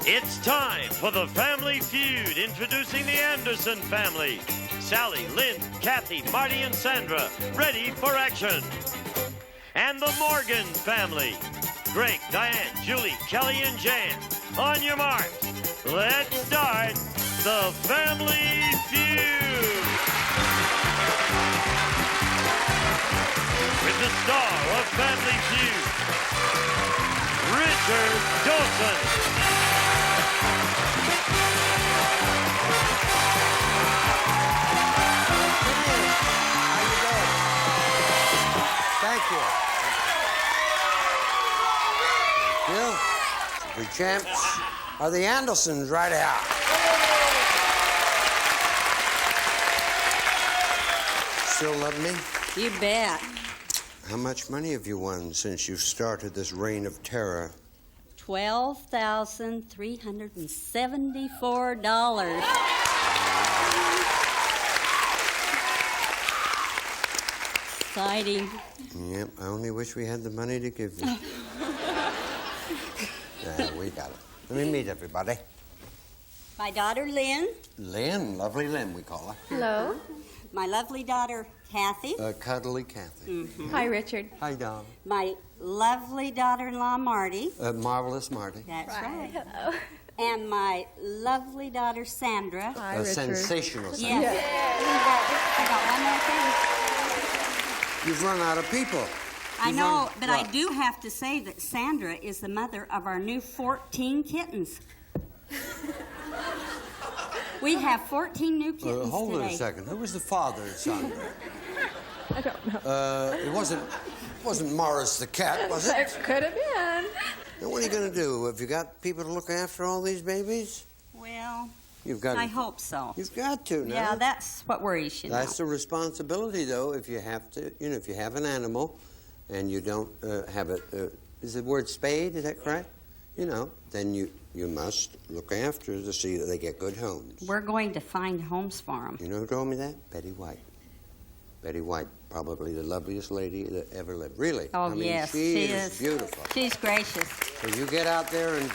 It's time for the Family Feud, introducing the Anderson family. Sally, Lynn, Kathy, Marty, and Sandra, ready for action. And the Morgan family. Greg, Diane, Julie, Kelly, and Jan. On your marks, let's start the Family Feud. With the star of Family Feud, Richard Dawson. Thank you. The champs are the Andersons right out. Still love me? You bet. How much money have you won since you've started this reign of terror? $12,374. Exciting. Yep, I only wish we had the money to give you. Yeah, we got it. Let me meet everybody. My daughter, Lynn. Lynn, lovely Lynn, we call her. Hello. My lovely daughter, Kathy. Cuddly Kathy. Mm-hmm. Hi, Richard. Hi, Dom. My lovely daughter-in-law, Marty. Marvelous Marty. That's right. Hello. And my lovely daughter, Sandra. Hi, Richard. Sensational Sandra. Yes. I got one more thing. You've run out of people. I know, but I do have to say that Sandra is the mother of our new 14 kittens. We have 14 new kittens Hold today. it a second. Who was the father of Sandra? I don't know. It wasn't Morris the cat, was it? It could have been. Now, what are you going to do? Have you got people to look after all these babies? Well, You've got. I hope so. You've got to now. Yeah, that's what worries you now. That's the responsibility, though. If you have to, if you have an animal, and you don't have it, is the word spayed? Is that correct? Then you must look after to see that they get good homes. We're going to find homes for them. You know who told me that? Betty White. Betty White, probably the loveliest lady that ever lived. Really? Oh, I mean, yes, she is beautiful. She's gracious. So you get out there and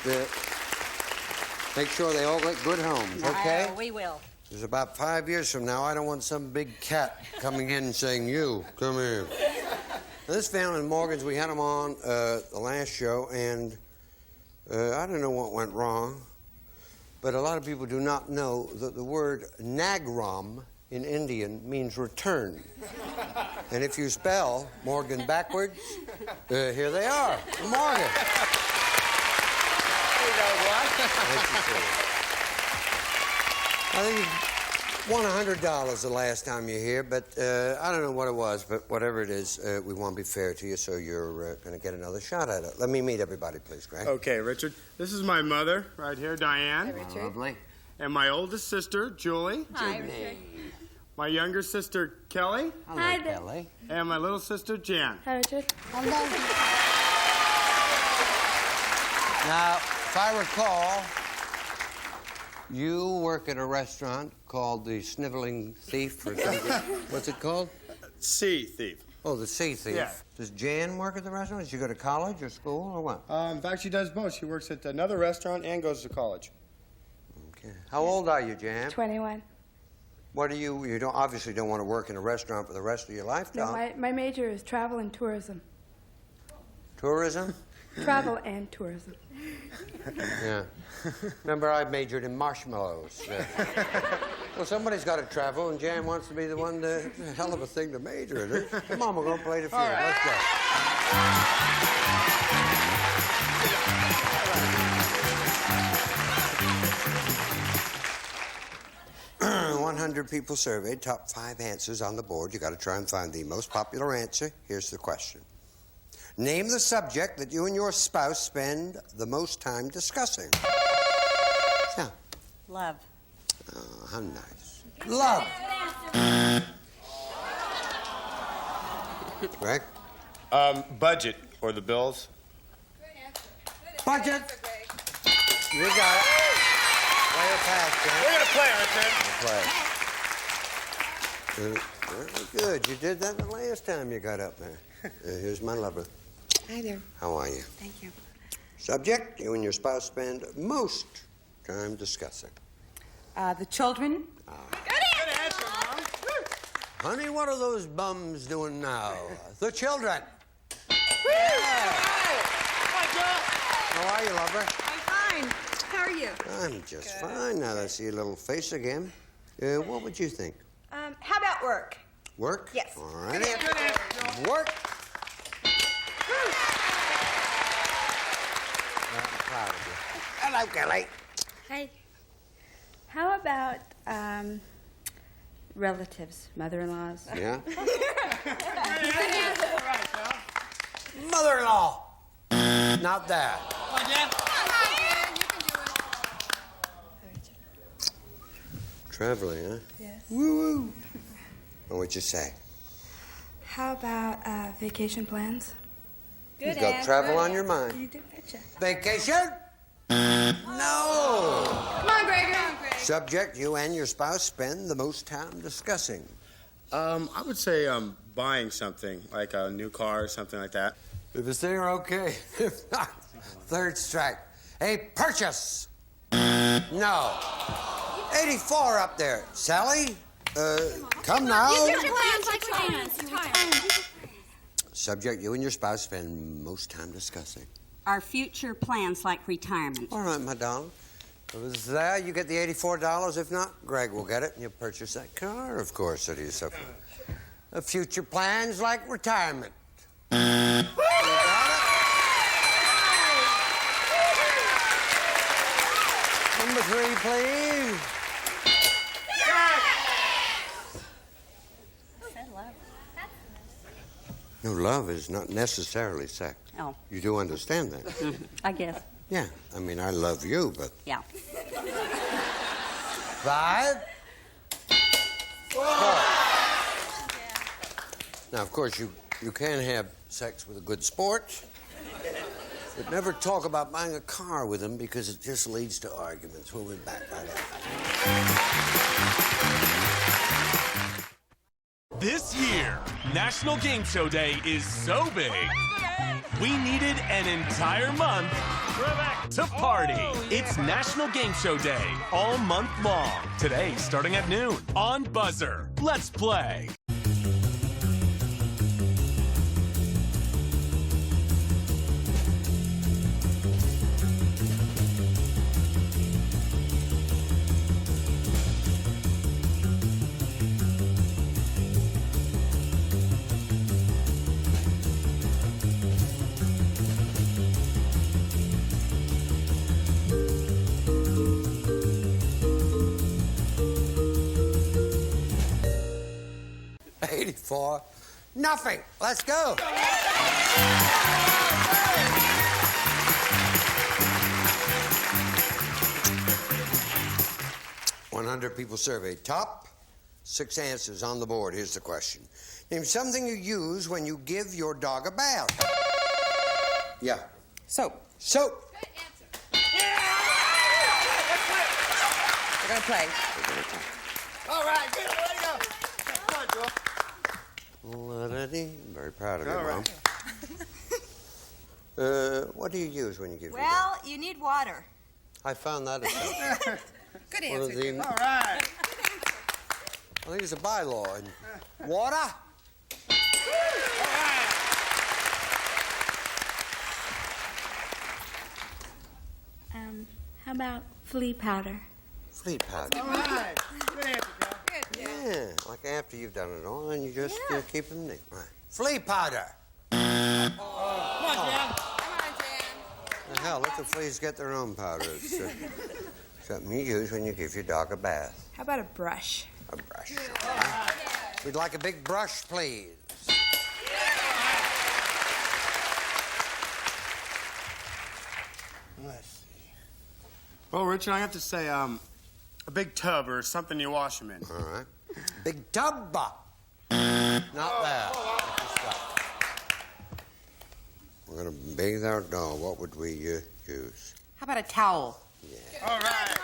make sure they all get good homes, okay? We will. There's about 5 years from now, I don't want some big cat coming in and saying, "You, come here." Now, this family, the Morgans, we had them on the last show, and I don't know what went wrong, but a lot of people do not know that the word Nagram in Indian means return. And if you spell Morgan backwards, here they are, the Morgan. I think you won $100 the last time you're here, but I don't know what it was, but whatever it is, we want to be fair to you, so you're going to get another shot at it. Let me meet everybody, please, Greg. Okay, Richard. This is my mother right here, Diane. Hi, Richard. Lovely. And my oldest sister, Julie. Hi, Richard. My younger sister, Kelly. Hello, Hi there. Kelly. And my little sister, Jan. Hi, Richard. Now, if I recall, you work at a restaurant called the Sniveling Thief or something. What's it called? Sea thief. Oh, the Sea Thief. Yeah. Does Jan work at the restaurant? Does she go to college or school or what? In fact, she does both. She works at another restaurant and goes to college. Okay. How old are you, Jan? 21. What do you don't obviously don't want to work in a restaurant for the rest of your life, No, Tom. my major is travel and tourism. Tourism? Travel and tourism. Yeah. Remember, I majored in marshmallows. Well, somebody's got to travel, and Jan wants to be the one to... It's a hell of a thing to major in it. Come on, we'll go play the field. All right. Let's go. 100 people surveyed, top 5 answers on the board. You got to try and find the most popular answer. Here's the question. Name the subject that you and your spouse spend the most time discussing. So. Love. Oh, how nice. Love. Greg? Budget or the bills. Budget. You got it. Play it past, Greg. We're going to play, Richard. Play. Very good. You did that the last time you got up there. Here's my lover. Hi there. How are you? Thank you. Subject, you and your spouse spend most time discussing. The children. Good answer, Mom. Honey, what are those bums doing now? The children. How are you, lover? I'm fine. How are you? I'm just fine now that I see your little face again. What would you think? How about work? Work? Yes. All right. Good answer, Joe. Work. I'm proud of you. Hello, Kelly. Hey. How about, relatives, mother-in-laws? Yeah? Mother-in-law. Not that. Traveling, huh? Yes. Woo-woo. What would you say? How about, vacation plans? You've got travel on your mind. You do betcha. Vacation? No. Come on, Gregor. Subject, you and your spouse spend the most time discussing. I would say buying something, like a new car or something like that. If it's there, okay. If not, third strike. A purchase. No. 84 up there. Sally, come now. Subject, you and your spouse spend most time discussing. Our future plans like retirement. All right, my darling. If it's there, you get the $84. If not, Greg will get it, and you'll purchase that car, of course, it is. So, future plans like retirement. You got it? Number 3, please. No, love is not necessarily sex. Oh. You do understand that? I guess. Yeah. I mean, I love you, but... Yeah. 5, 4. Now, of course, you can have sex with a good sport, but never talk about buying a car with him because it just leads to arguments. We'll be back right after. This year, National Game Show Day is so big, we needed an entire month to party. It's National Game Show Day all month long. Today, starting at noon on BUZZR. Let's play. $84. Nothing. Let's go. $100 people surveyed. Top 6 answers on the board. Here's the question. Name something you use when you give your dog a bath. Yeah. Soap. Soap. We're gonna play. All right, good. Way to go. Come on, Joe. La-da-dee. Very proud of you, All Mom. right. What do you use when you give your dog? Well, you need water. I found that at Good one of answer. the, All right. I think it's a bylaw. Water? How about flea powder? Flea powder. All right. Good answer, Joe. Yeah, like after you've done it all, and you just keep them neat. Right. Flea powder. Come on, Jan. The hell, let the fleas get their own powder. It's something you use when you give your dog a bath. How about a brush? A brush. Right. We'd like a big brush, please. Let's see. Well, Richard, I have to say, a big tub or something you wash them in. All right. Big tub. Not that. We're going to bathe our dog. What would we use? How about a towel? All right.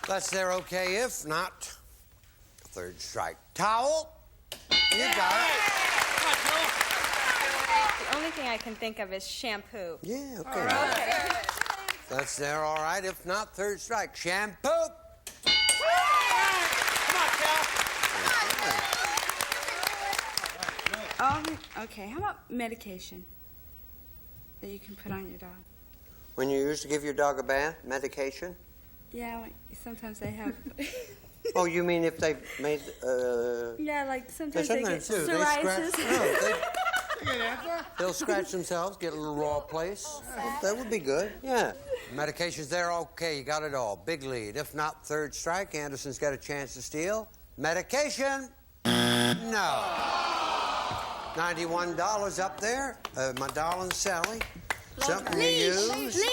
That's there okay. If not, third strike. Towel. You got it. The only thing I can think of is shampoo. Yeah, okay. That's there, all right. If not, third strike. Shampoo. Okay, how about medication that you can put on your dog? When you used to give your dog a bath, medication? Yeah, sometimes they have. Oh, you mean if they made, Yeah, like sometimes They they get sometimes do. They scratch. psoriasis. They'll scratch themselves, get a little raw place. That would be good. Yeah. Medication's there, okay. You got it all. Big lead. If not, third strike. Anderson's got a chance to steal. Medication? No. $91 up there. My darling Sally. Something you use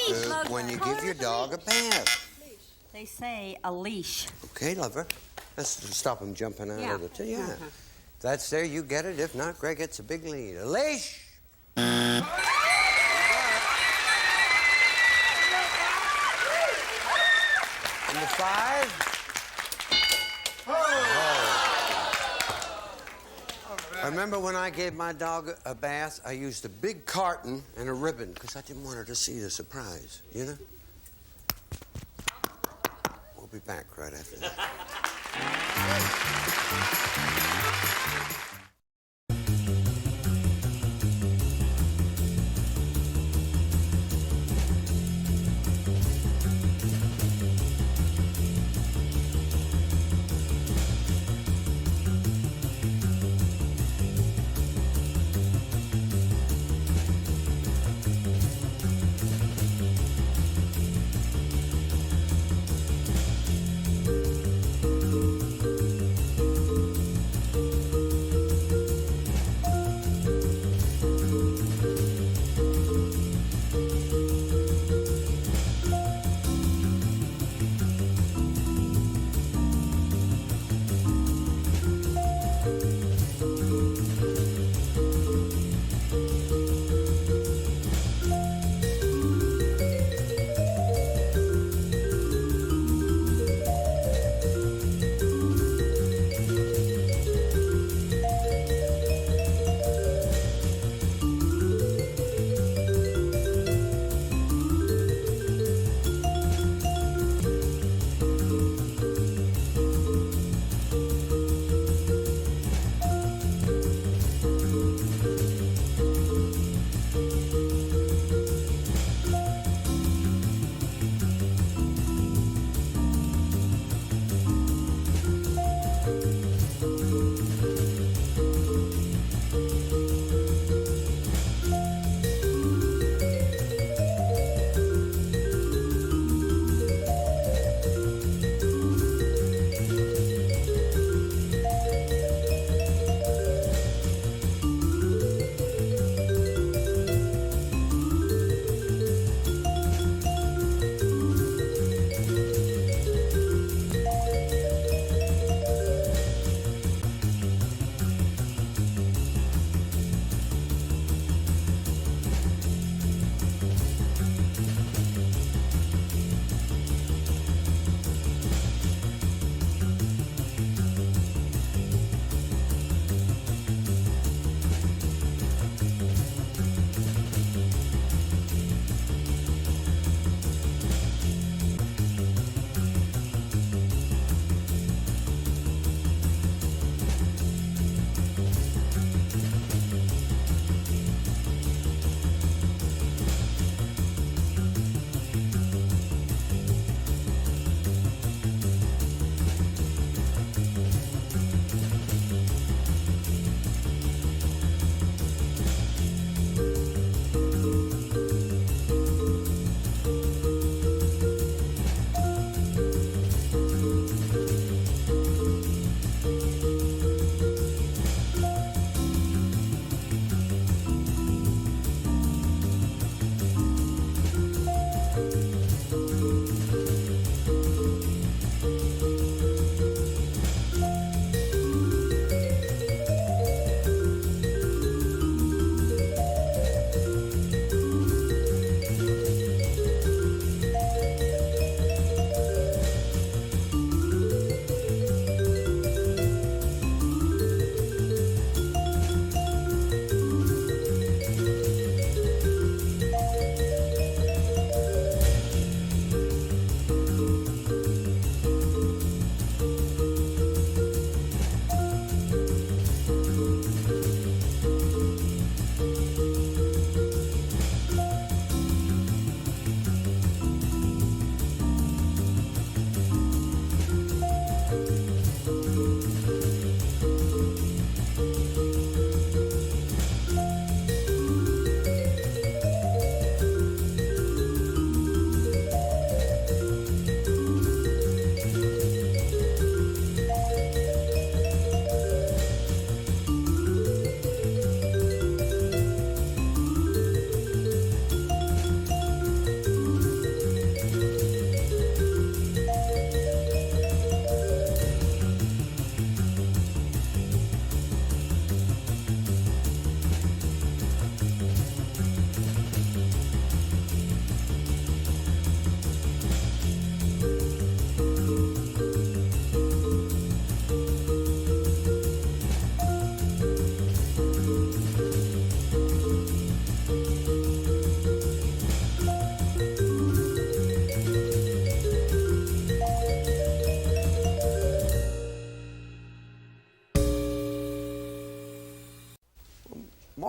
when you give your dog a bath. They say a leash. Okay, lover. Let's stop him jumping out Yeah. of the tree. Yeah. That's there, you get it. If not, Greg gets a big lead. A leash! Number 5. I remember when I gave my dog a bath, I used a big carton and a ribbon because I didn't want her to see the surprise, you know? We'll be back right after that.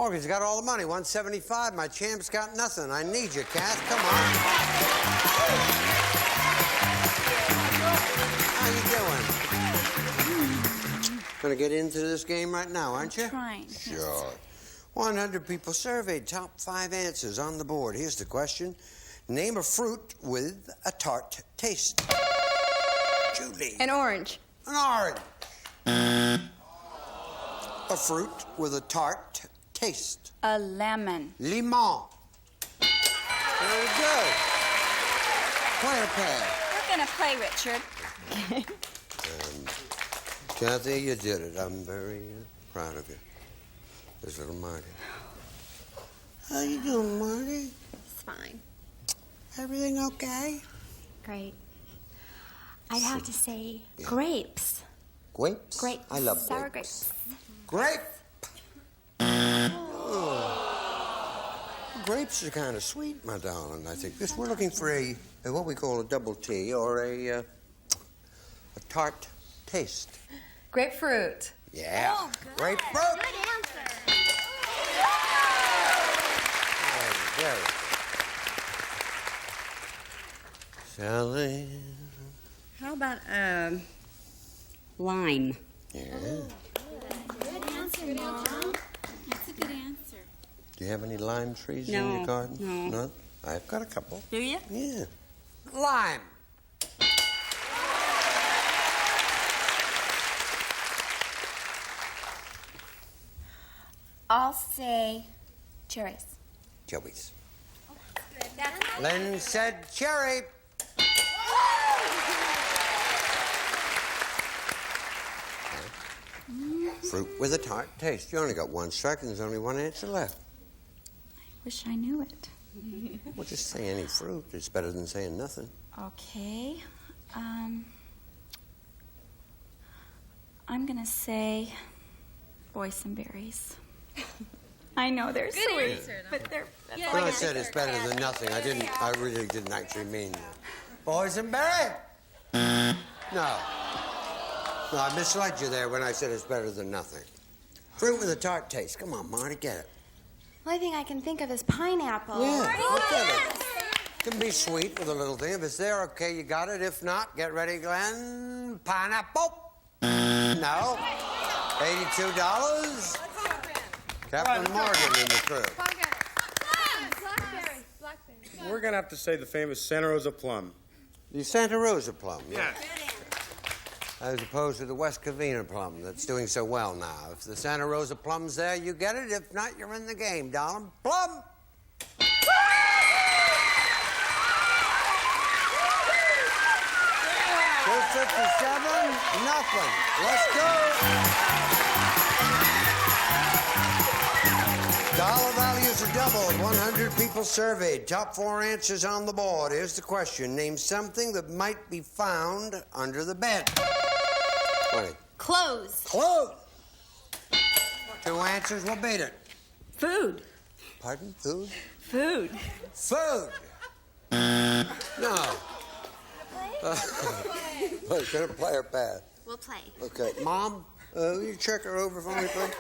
Morgan's got all the money, 175. My champ's got nothing. I need you, Kath. Come on. How you doing? Gonna get into this game right now, aren't you? Trying. Sure. 100 people surveyed, top 5 answers on the board. Here's the question. Name a fruit with a tart taste. Julie. An orange. An orange. A fruit with a tart taste. A lemon. Limon. Very good. Player pair. We're gonna play, Richard. Kathy, you did it. I'm very proud of you. There's little Marty. How you doing, Marty? It's fine. Everything okay? Great. I'd have to say grapes. Grapes? Grapes. I love Sour grapes. grapes. Grape! Oh. Grapes are kind of sweet, my darling, I think. We're looking for a what we call a double T or a tart taste. Grapefruit. Yeah. Oh, good. Grapefruit. Good answer. Very. Sally. How about lime? Yeah. Good answer, Mom. That's a good answer. Do you have any lime trees in No, your garden? no. None? I've got a couple. Do you? Yeah. Lime. I'll say cherries. Joey's. Lynn said cherry. Fruit with a tart taste. You only got 1 strike and there's only 1 answer left. Wish I knew it. Well, just say any fruit. It's better than saying nothing. Okay. I'm gonna say boysenberries. I know they're sweet, but they're. When I said it's better than nothing, I really didn't actually mean that. Boysenberry? No. No, I misled you there when I said it's better than nothing. Fruit with a tart taste. Come on, Marty, get it. The only thing I can think of is pineapple. Yeah, look at it. Can be sweet with a little thing. If it's there, okay, you got it. If not, get ready, Glenn. Pineapple? No. $82. Captain Morgan in the crew. We're going to have to say the famous Santa Rosa plum. The Santa Rosa plum, Yeah. as opposed to the West Covina plum that's doing so well now. If the Santa Rosa plum's there, you get it. If not, you're in the game, darling. Plum! 257, nothing. Let's go. Dollar values are doubled. 100 people surveyed. Top 4 answers on the board. Here's the question. Name something that might be found under the bed. Wait. Clothes. Clothes. 2 answers will beat it. Food. Pardon? Food? Food. Food. No. We're gonna play or pass. We'll play. Okay, Mom, will you check her over for me, please?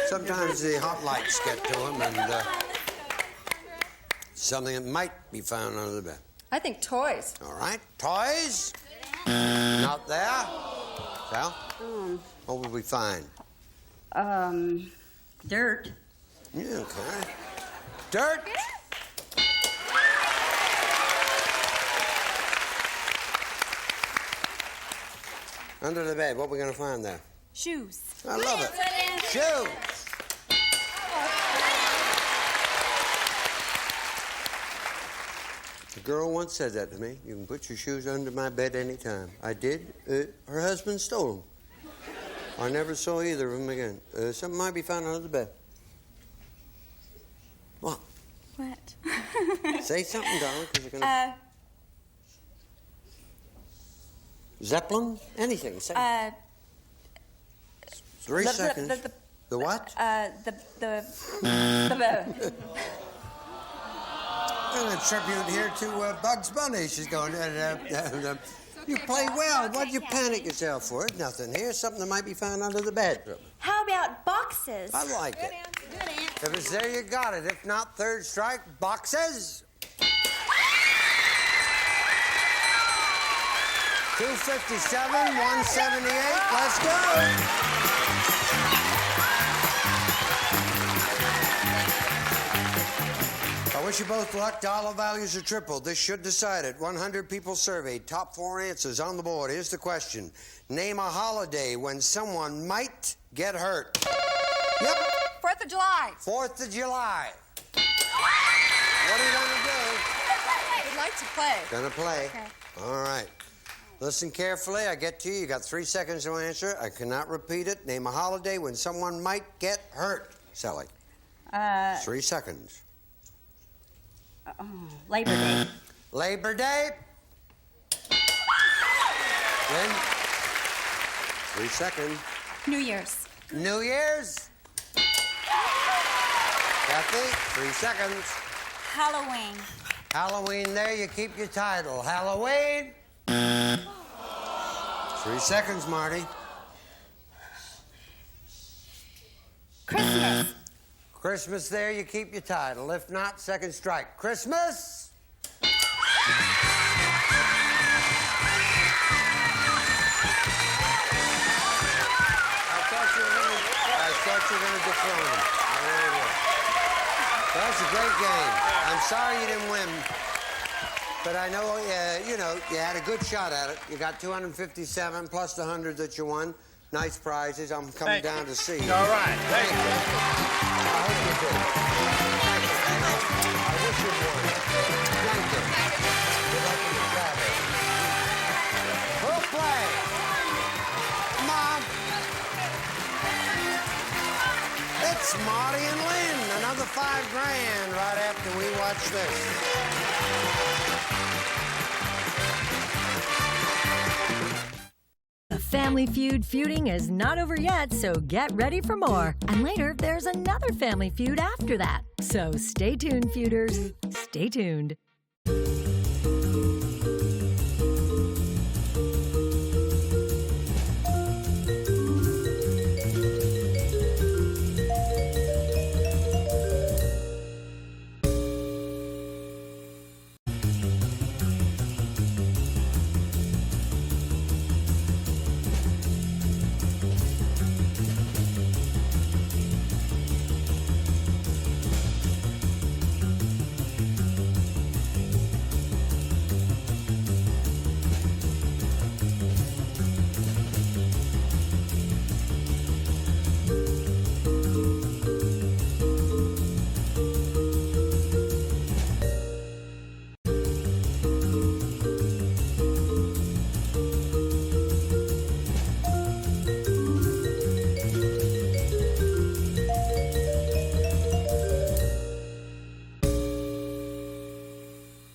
Sometimes the hot lights get to him, and something that might be found under the bed. I think toys. All right, toys. Not there. Sal, what would we find? Dirt. Yeah, okay. Dirt. Under the bed, what are we going to find there? Shoes. I love it. Shoes. A girl once said that to me. You can put your shoes under my bed anytime. I did. Her husband stole them. I never saw either of them again. Something might be found under the bed. What? What? Say something, darling, because you're going to... Zeppelin? Anything. Say. 3 seconds. The what? The And a tribute here to Bugs Bunny. She's going, you play well. Why'd you panic yourself for? It's nothing here. Something that might be found under the bed. How about boxes? I like it. Good answer. If it's there, you got it. If not, third strike. Boxes. 257, 178. Let's go. I wish you both luck. Dollar values are tripled. This should decide it. 100 people surveyed. Top 4 answers on the board. Here's the question. Name a holiday when someone might get hurt. Yep. 4th of July. 4th of July. What are you gonna do? Would like to play. Gonna play. Okay. All right. Listen carefully. I get to you. You got 3 seconds to answer. I cannot repeat it. Name a holiday when someone might get hurt. Sally. 3 seconds. Labor Day. Labor Day. Lynn. 3 seconds. New Year's. New Year's. Kathy, 3 seconds. Halloween. Halloween, there you keep your title. Halloween. 3 seconds, Marty. Christmas. Christmas, there you keep your title. If not, second strike. Christmas. I thought you were going to dethrone him. I really did. That's a great game. I'm sorry you didn't win. But I know, you had a good shot at it. You got 257 plus the 100 that you won. Nice prizes. I'm coming down to see you. All right. Thank you. I hope you do. Thank you. I wish you would. Thank you. Good luck in your travel. Who'll play? Mom. It's Marty and Lynn. Another $5 grand right after we watch this. The Family Feud feuding is not over yet, so get ready for more. And later, there's another Family Feud after that. So stay tuned, feuders. Stay tuned.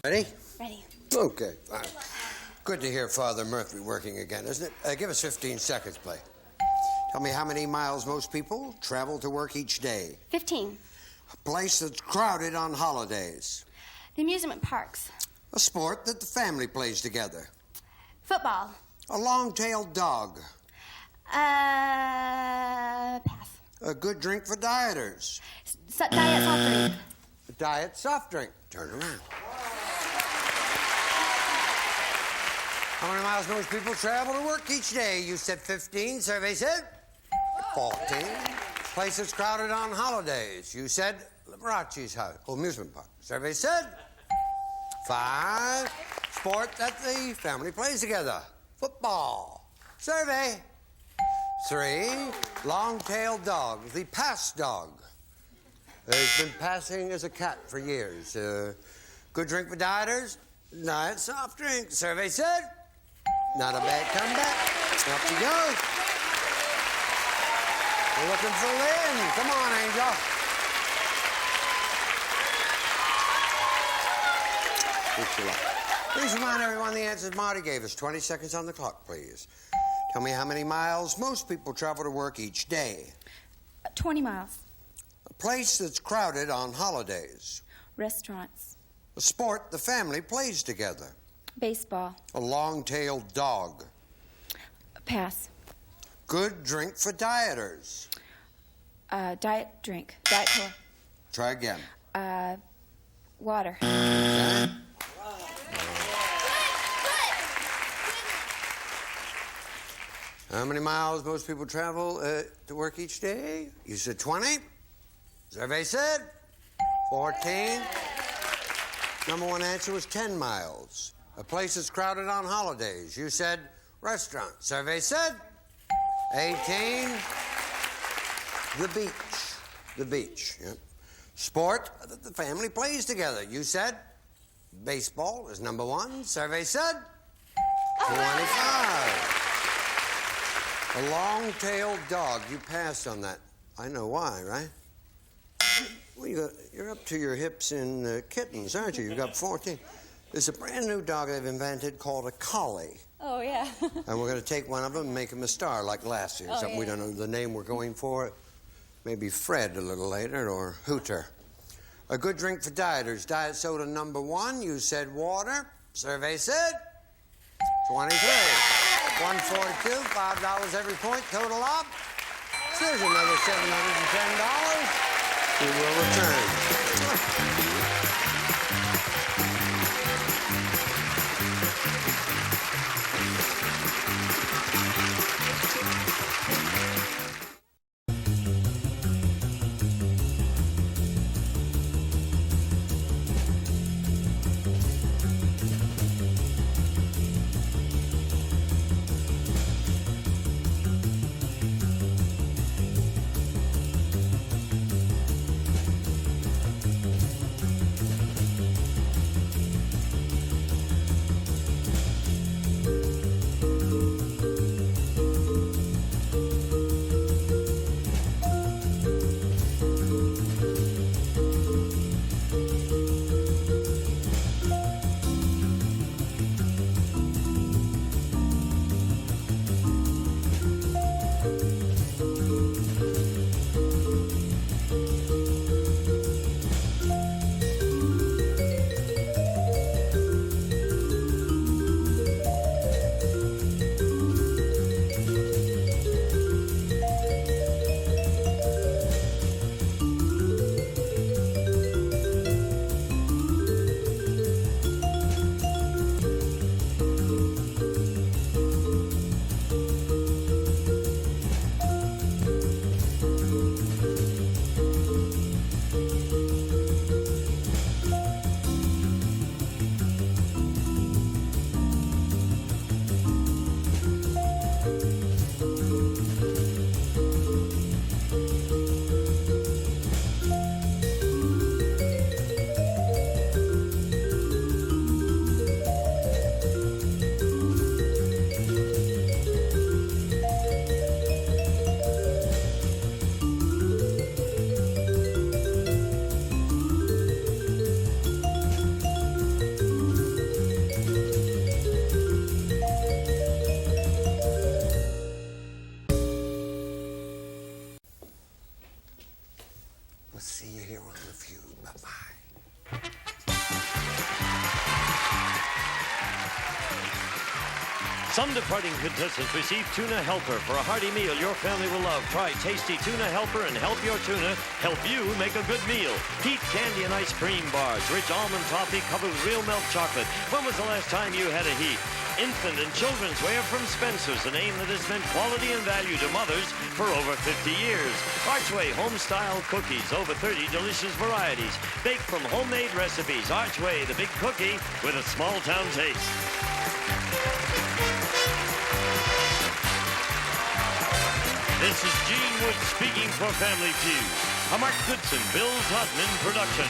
Ready? Ready. Okay, fine. Good to hear Father Murphy working again, isn't it? Give us 15 seconds, play. Tell me how many miles most people travel to work each day. 15. A place that's crowded on holidays. The amusement parks. A sport that the family plays together. Football. A long-tailed dog. Pass. A good drink for dieters. Diet soft drink. A diet soft drink. Turn around. How many miles most people travel to work each day? You said 15. Survey said 14. Place that's crowded on holidays. You said Liberace's house. Amusement park. Survey said 5. Sport that the family plays together. Football. Survey 3. Long-tailed dog. The pass dog. Has been passing as a cat for years. Good drink for dieters. Diet soft drink. Survey said not a bad comeback. Up you go. We're looking for Lynn. Come on, Angel. Wish you luck. Please remind everyone the answers Marty gave us. 20 seconds on the clock, please. Tell me how many miles most people travel to work each day. 20 miles. A place that's crowded on holidays. Restaurants. A sport the family plays together. Baseball. A long-tailed dog. Pass. Good drink for dieters. Diet drink. Diet Cola. Try again. Water. Okay. How many miles most people travel to work each day? You said 20. Survey said 14. Number one answer was 10 miles. A place that's crowded on holidays. You said restaurant. Survey said 18. The beach. The beach, yep. Sport that the family plays together. You said baseball is number one. Survey said 25. A long-tailed dog. You passed on that. I know why, right? Well, you're up to your hips in kittens, aren't you? You've got 14. There's a brand new dog they've invented called a collie. Oh, yeah. And we're going to take one of them and make him a star like Lassie or something. Yeah. We don't know the name we're going for. Maybe Fred a little later or Hooter. A good drink for dieters. Diet soda number one. You said water. Survey said 23. 142, $5 every point. Total up. So there's another $710. We will return. See you here on the Feud. Bye-bye. Some departing contestants receive Tuna Helper for a hearty meal your family will love. Try tasty Tuna Helper and help your tuna help you make a good meal. Heat candy and ice cream bars, rich almond toffee covered with real milk chocolate. When was the last time you had a Heat? Infant and children's wear from Spencer's, a name that has meant quality and value to mothers for over 50 years. Archway home-style cookies, over 30 delicious varieties, baked from homemade recipes. Archway, the big cookie with a small-town taste. This is Gene Wood speaking for Family Feud. A Mark Goodson, Bill Todman production.